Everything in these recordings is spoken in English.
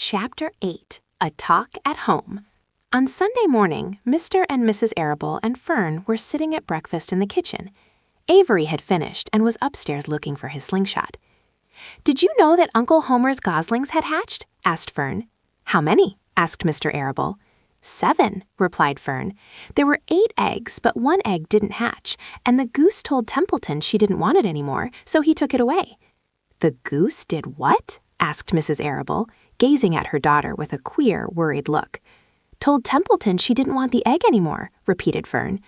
Chapter 8, A Talk at Home. On Sunday morning, Mr. and Mrs. Arable and Fern were sitting at breakfast in the kitchen. Avery had finished and was upstairs looking for his slingshot. "Did you know that Uncle Homer's goslings had hatched?" asked Fern. "How many?" asked Mr. Arable. "7," replied Fern. "There were 8 eggs, but 1 egg didn't hatch, and the goose told Templeton she didn't want it anymore, so he took it away." "The goose did what?" asked Mrs. Arable, gazing at her daughter with a queer, worried look. "Told Templeton she didn't want the egg anymore," repeated Fern.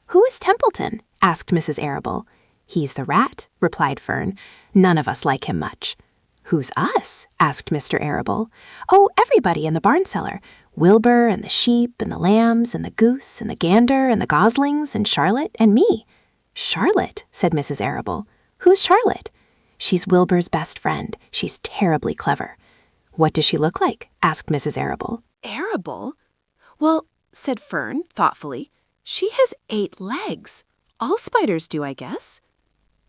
"Who is Templeton?" asked Mrs. Arable. "He's the rat," replied Fern. "None of us like him much." "Who's us?" asked Mr. Arable. "Oh, everybody in the barn cellar. Wilbur and the sheep and the lambs and the goose and the gander and the goslings and Charlotte and me." "Charlotte," said Mrs. Arable. "Who's Charlotte?" "She's Wilbur's best friend. She's terribly clever." "What does she look like?" asked Mrs. Arable. "Arable? Well," said Fern thoughtfully, "she has 8 legs. All spiders do, I guess."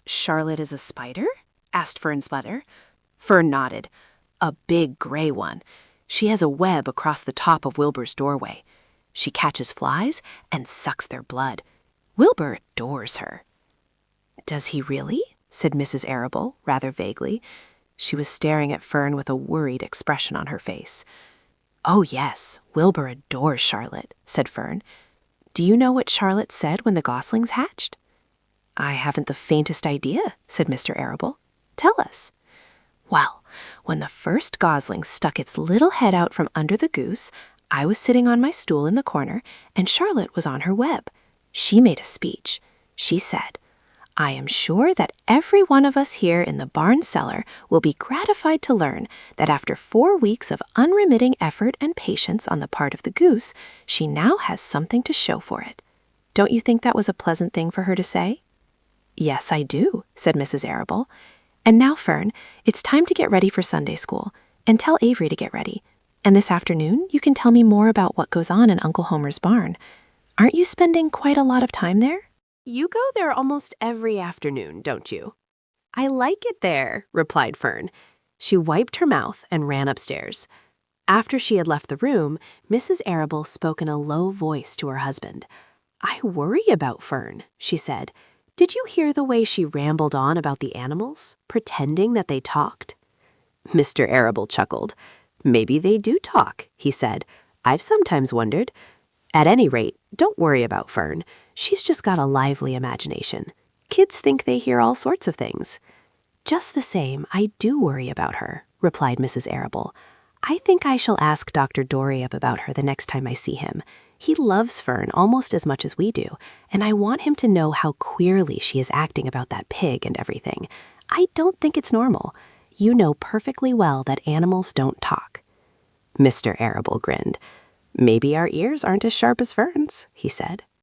"Charlotte is a spider?" asked Fern's mother. Fern nodded. "A big gray one. She has a web across the top of Wilbur's doorway. She catches flies and sucks their blood. Wilbur adores her." "Does he really?" said Mrs. Arable, rather vaguely. She was staring at Fern with a worried expression on her face. "Oh, yes, Wilbur adores Charlotte," said Fern. "Do you know what Charlotte said when the goslings hatched?" "I haven't the faintest idea," said Mr. Arable. "Tell us." "Well, when the first gosling stuck its little head out from under the goose, I was sitting on my stool in the corner, and Charlotte was on her web. She made a speech. She said, 'I am sure that every one of us here in the barn cellar will be gratified to learn that after 4 weeks of unremitting effort and patience on the part of the goose, she now has something to show for it.' Don't you think that was a pleasant thing for her to say?" "Yes, I do," said Mrs. Arable. "And now, Fern, it's time to get ready for Sunday school, and tell Avery to get ready. And this afternoon, you can tell me more about what goes on in Uncle Homer's barn. Aren't you spending quite a lot of time there?" "You go there almost every afternoon, don't you?" "I like it there," replied Fern. She wiped her mouth and ran upstairs. After she had left the room, Mrs. Arable spoke in a low voice to her husband. "I worry about Fern," she said. "Did you hear the way she rambled on about the animals, pretending that they talked?" Mr. Arable chuckled. "Maybe they do talk," he said. "I've sometimes wondered. At any rate, don't worry about Fern. She's just got a lively imagination. Kids think they hear all sorts of things." "Just the same, I do worry about her," replied Mrs. Arable. "I think I shall ask Dr. Dorry about her the next time I see him. He loves Fern almost as much as we do, and I want him to know how queerly she is acting about that pig and everything. I don't think it's normal. You know perfectly well that animals don't talk." Mr. Arable grinned. "Maybe our ears aren't as sharp as Fern's," he said.